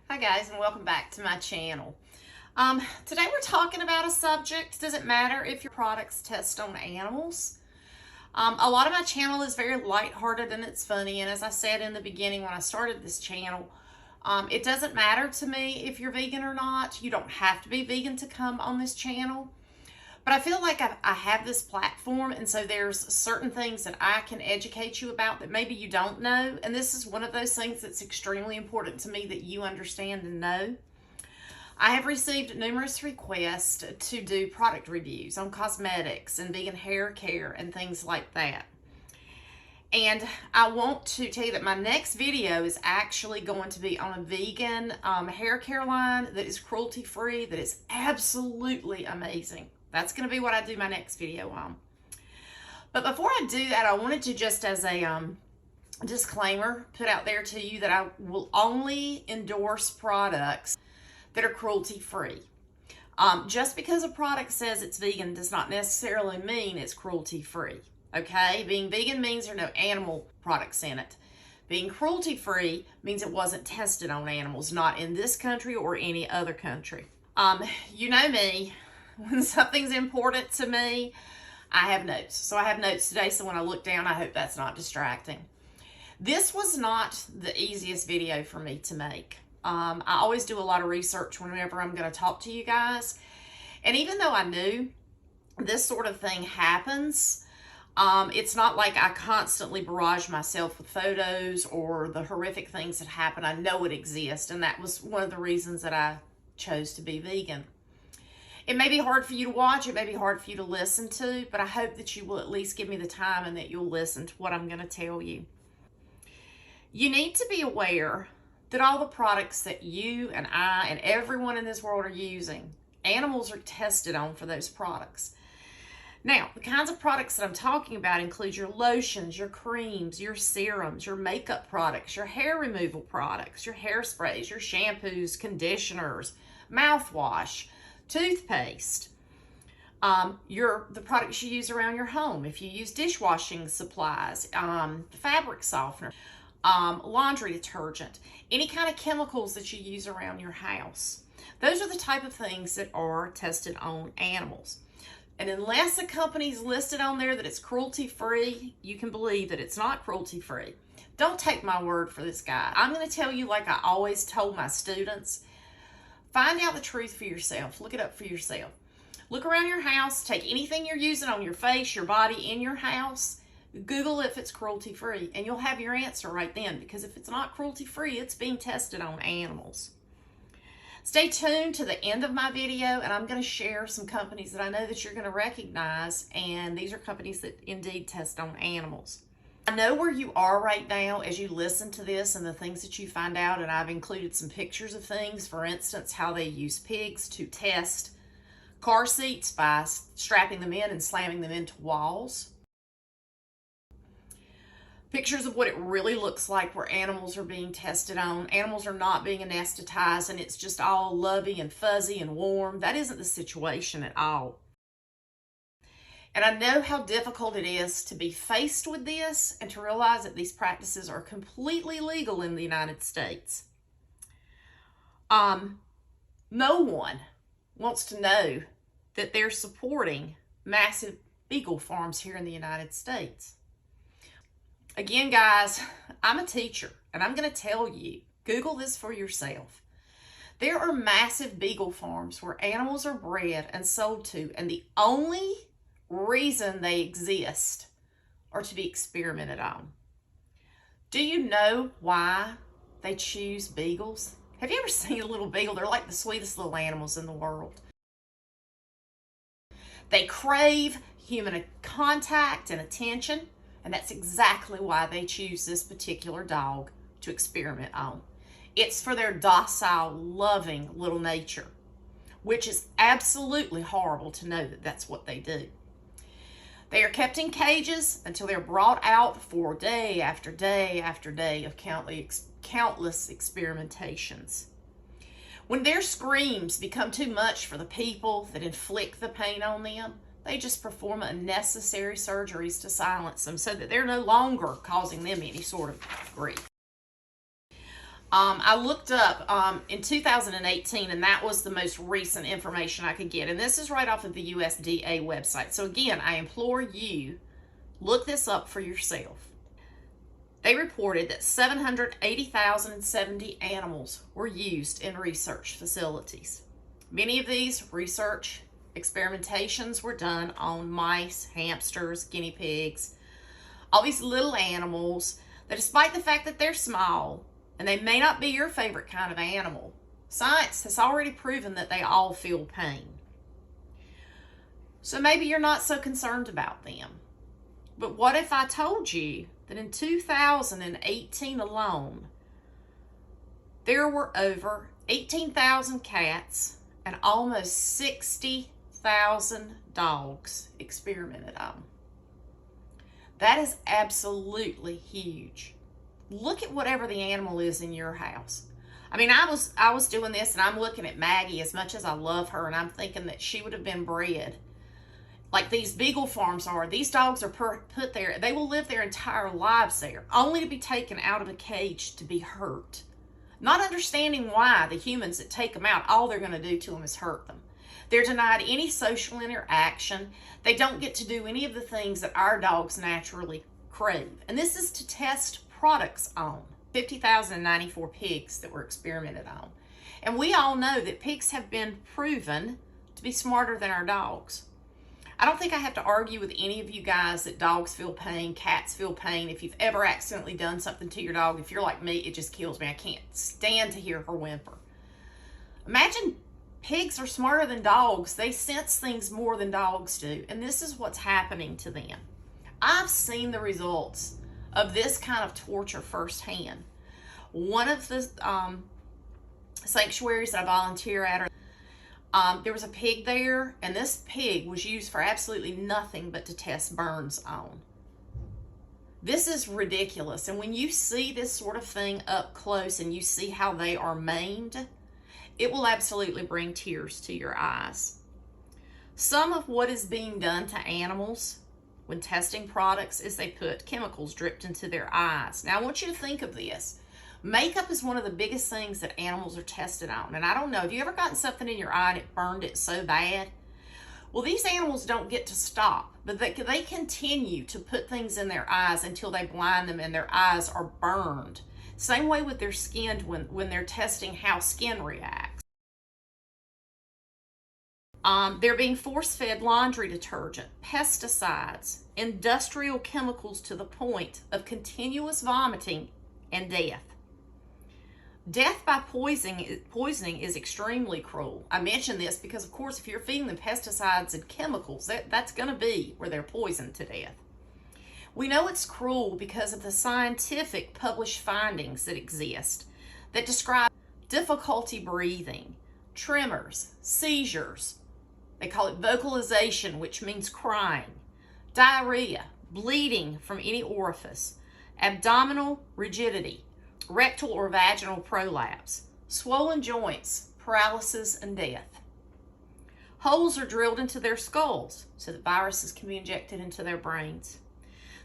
Hi guys, and welcome back to my channel. Today we're talking about a subject. Does it matter if your products test on animals? A lot of my channel is very lighthearted and it's funny, and as I said in the beginning when I started this channel, it doesn't matter to me if you're vegan or not. You don't have to be vegan to come on this channel. But I feel like I have this platform, and so there's certain things that I can educate you about that maybe you don't know. And this is one of those things that's extremely important to me that you understand and know. I have received numerous requests to do product reviews on cosmetics and vegan hair care and things like that. And I want to tell you that my next video is actually going to be on a vegan hair care line that is cruelty-free, that is absolutely amazing. That's going to be what I do my next video on. But before I do that, I wanted to just as a disclaimer put out there to you that I will only endorse products that are cruelty-free. Just because a product says it's vegan does not necessarily mean it's cruelty-free. Okay? Being vegan means there are no animal products in it. Being cruelty-free means it wasn't tested on animals, not in this country or any other country. You know me. When something's important to me, I have notes. So I have notes today, so when I look down, I hope that's not distracting. This was not the easiest video for me to make. I always do a lot of research whenever I'm going to talk to you guys. And even though I knew this sort of thing happens, it's not like I constantly barrage myself with photos or the horrific things that happen. I know it exists, and that was one of the reasons that I chose to be vegan. It may be hard for you to watch, it may be hard for you to listen to, but I hope that you will at least give me the time and that you'll listen to what I'm going to tell you. You need to be aware that all the products that you and I and everyone in this world are using, animals are tested on for those products. Now, the kinds of products that I'm talking about include your lotions, your creams, your serums, your makeup products, your hair removal products, your hairsprays, your shampoos, conditioners, mouthwash, toothpaste, the products you use around your home. If you use dishwashing supplies, fabric softener, laundry detergent, any kind of chemicals that you use around your house. Those are the type of things that are tested on animals. And unless a company's listed on there that it's cruelty-free, you can believe that it's not cruelty-free. Don't take my word for this guy. I'm going to tell you, like I always told my students, find out the truth for yourself. Look it up for yourself. Look around your house. Take anything you're using on your face, your body, in your house. Google if it's cruelty-free, and you'll have your answer right then. Because if it's not cruelty-free, it's being tested on animals. Stay tuned to the end of my video, and I'm going to share some companies that I know that you're going to recognize, and these are companies that indeed test on animals. I know where you are right now as you listen to this and the things that you find out, and I've included some pictures of things. For instance, how they use pigs to test car seats by strapping them in and slamming them into walls. Pictures of what it really looks like where animals are being tested on. Animals are not being anesthetized and it's just all lovey and fuzzy and warm. That isn't the situation at all. And I know how difficult it is to be faced with this and to realize that these practices are completely legal in the United States. No one wants to know that they're supporting massive beagle farms here in the United States. Again, guys, I'm a teacher, and I'm going to tell you, Google this for yourself. There are massive beagle farms where animals are bred and sold to, and the only reason they exist are to be experimented on. Do you know why they choose beagles? Have you ever seen a little beagle? They're like the sweetest little animals in the world. They crave human contact and attention, and that's exactly why they choose this particular dog to experiment on. It's for their docile, loving little nature, which is absolutely horrible to know that that's what they do. They are kept in cages until they're brought out for day after day after day of countless experimentations. When their screams become too much for the people that inflict the pain on them, they just perform unnecessary surgeries to silence them so that they're no longer causing them any sort of grief. I looked up in 2018, and that was the most recent information I could get. And this is right off of the USDA website. So again, I implore you, look this up for yourself. They reported that 780,070 animals were used in research facilities. Many of these research experimentations were done on mice, hamsters, guinea pigs, all these little animals that, despite the fact that they're small and they may not be your favorite kind of animal, science has already proven that they all feel pain. So maybe you're not so concerned about them. But what if I told you that in 2018 alone, there were over 18,000 cats and almost 60,000 dogs experimented on? That is absolutely huge. Look at whatever the animal is in your house. I mean, I was doing this, and I'm looking at Maggie, as much as I love her, and I'm thinking that she would have been bred like these beagle farms are. These dogs are put there. They will live their entire lives there, only to be taken out of a cage to be hurt. Not understanding why the humans that take them out, all they're going to do to them is hurt them. They're denied any social interaction. They don't get to do any of the things that our dogs naturally crave. And this is to test products on 50,094 pigs that were experimented on. And we all know that pigs have been proven to be smarter than our dogs. I don't think I have to argue with any of you guys that dogs feel pain, cats feel pain. If you've ever accidentally done something to your dog, if you're like me, it just kills me. I can't stand to hear her whimper. Imagine pigs are smarter than dogs. They sense things more than dogs do. And this is what's happening to them. I've seen the results of this kind of torture firsthand. One of the sanctuaries that I volunteer at, there was a pig there, and this pig was used for absolutely nothing but to test burns on. This is ridiculous. And when you see this sort of thing up close and you see how they are maimed, it will absolutely bring tears to your eyes. Some of what is being done to animals when testing products is they put chemicals dripped into their eyes. Now, I want you to think of this. Makeup is one of the biggest things that animals are tested on. And I don't know, have you ever gotten something in your eye and it burned it so bad? Well, these animals don't get to stop, but they continue to put things in their eyes until they blind them and their eyes are burned. Same way with their skin when they're testing how skin reacts. They're being force-fed laundry detergent, pesticides, industrial chemicals to the point of continuous vomiting and death. Death by poisoning is extremely cruel. I mention this because, of course, if you're feeding them pesticides and chemicals, that's going to be where they're poisoned to death. We know it's cruel because of the scientific published findings that exist that describe difficulty breathing, tremors, seizures. They call it vocalization, which means crying, diarrhea, bleeding from any orifice, abdominal rigidity, rectal or vaginal prolapse, swollen joints, paralysis, and death. Holes are drilled into their skulls so that viruses can be injected into their brains.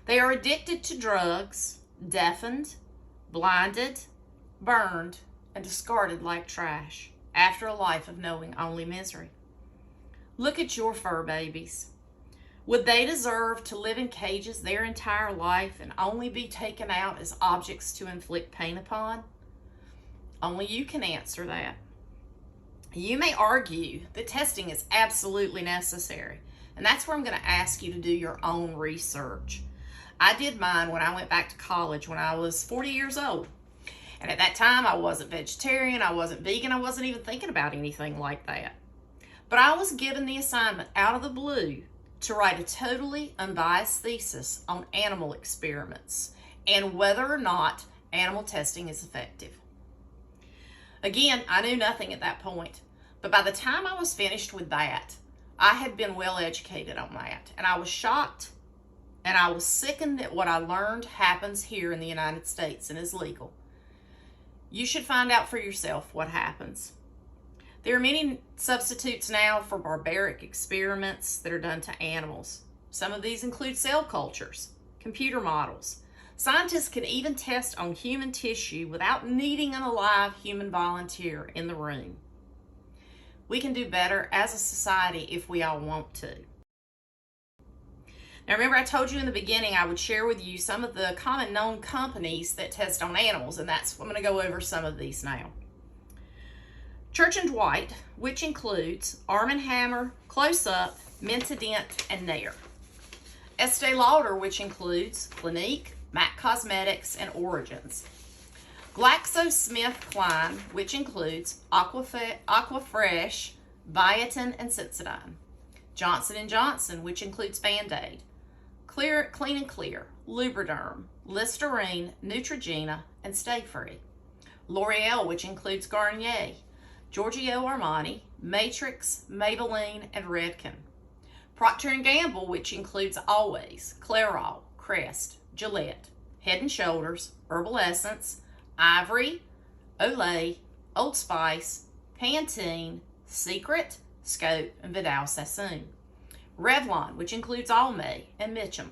They are addicted to drugs, deafened, blinded, burned, and discarded like trash after a life of knowing only misery. Look at your fur babies. Would they deserve to live in cages their entire life and only be taken out as objects to inflict pain upon? Only you can answer that. You may argue that testing is absolutely necessary, and that's where I'm going to ask you to do your own research. I did mine when I went back to college when I was 40 years old. And at that time, I wasn't vegetarian, I wasn't vegan, I wasn't even thinking about anything like that. But I was given the assignment out of the blue to write a totally unbiased thesis on animal experiments and whether or not animal testing is effective. Again, I knew nothing at that point, but by the time I was finished with that, I had been well educated on that, and I was shocked and I was sickened that what I learned happens here in the United States and is legal. You should find out for yourself what happens. There are many substitutes now for barbaric experiments that are done to animals. Some of these include cell cultures, computer models, Scientists can even test on human tissue without needing an alive human volunteer in the room. We can do better as a society if we all want to. Now remember, I told you in the beginning I would share with you some of the common known companies that test on animals, and I'm going to go over some of these now. Church & Dwight, which includes Arm & Hammer, Close Up, Mentadent, and Nair. Estee Lauder, which includes Clinique, MAC Cosmetics, and Origins. GlaxoSmithKline, which includes Aquafresh, Biotin, and Sensodyne. Johnson & Johnson, which includes Band-Aid. Clean & Clear, Lubriderm, Listerine, Neutrogena, and Stay Free. L'Oreal, which includes Garnier, Giorgio Armani, Matrix, Maybelline, and Redken. Procter & Gamble, which includes Always, Clairol, Crest, Gillette, Head & Shoulders, Herbal Essence, Ivory, Olay, Old Spice, Pantene, Secret, Scope, and Vidal Sassoon. Revlon, which includes Almay and Mitchum.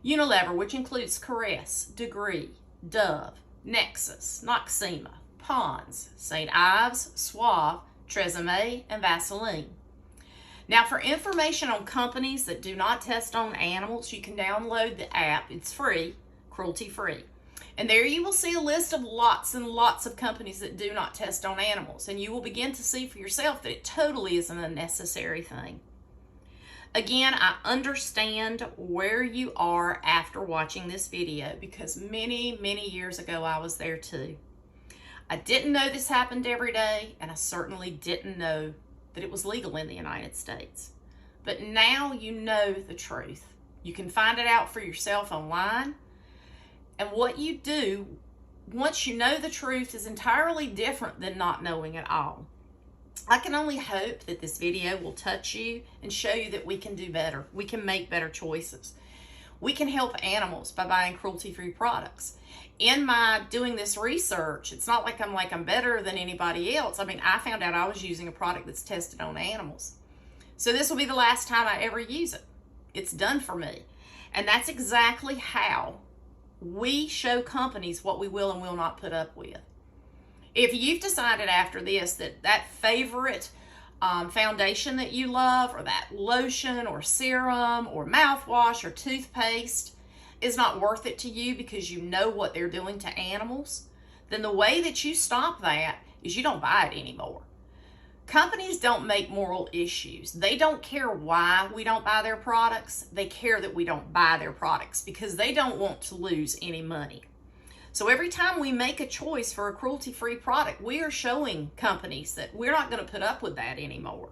Unilever, which includes Caress, Degree, Dove, Nexus, Noxema, Pond's, St. Ives, Suave, Tresemme, and Vaseline. Now, for information on companies that do not test on animals, you can download the app. It's free, cruelty-free. And there you will see a list of lots and lots of companies that do not test on animals. And you will begin to see for yourself that it totally is an unnecessary thing. Again, I understand where you are after watching this video because many, many years ago I was there too. I didn't know this happened every day, and I certainly didn't know that it was legal in the United States. But now you know the truth. You can find it out for yourself online. And what you do once you know the truth is entirely different than not knowing at all. I can only hope that this video will touch you and show you that we can do better. We can make better choices. We can help animals by buying cruelty-free products. In my doing this research, it's not like I'm better than anybody else. I mean, I found out I was using a product that's tested on animals. So this will be the last time I ever use it. It's done for me. And that's exactly how we show companies what we will and will not put up with. If you've decided after this that favorite foundation that you love, or that lotion or serum or mouthwash or toothpaste is not worth it to you because you know what they're doing to animals, then the way that you stop that is you don't buy it anymore. Companies don't make moral issues. They don't care why we don't buy their products. They care that we don't buy their products because they don't want to lose any money. So every time we make a choice for a cruelty-free product, we are showing companies that we're not going to put up with that anymore.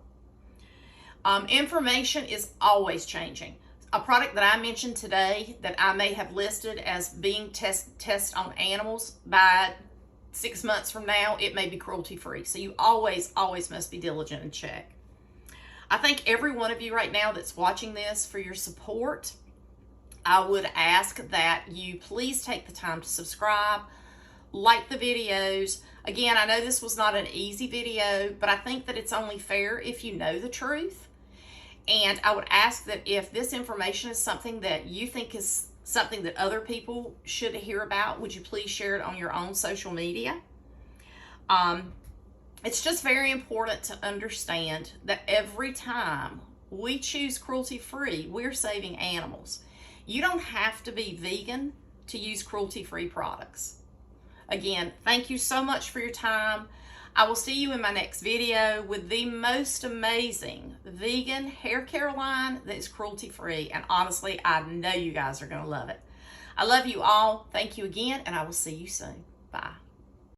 Information is always changing. A product that I mentioned today that I may have listed as being tested on animals, by 6 months from now, it may be cruelty-free. So you always must be diligent and check. I thank every one of you right now that's watching this for your support. I would ask that you please take the time to subscribe, like the videos. Again, I know this was not an easy video, but I think that it's only fair if you know the truth. And I would ask that if this information is something that you think is something that other people should hear about, would you please share it on your own social media? It's just very important to understand that every time we choose cruelty-free, we're saving animals. You don't have to be vegan to use cruelty-free products. Again, thank you so much for your time. I will see you in my next video with the most amazing vegan hair care line that is cruelty-free. And honestly, I know you guys are going to love it. I love you all. Thank you again, and I will see you soon.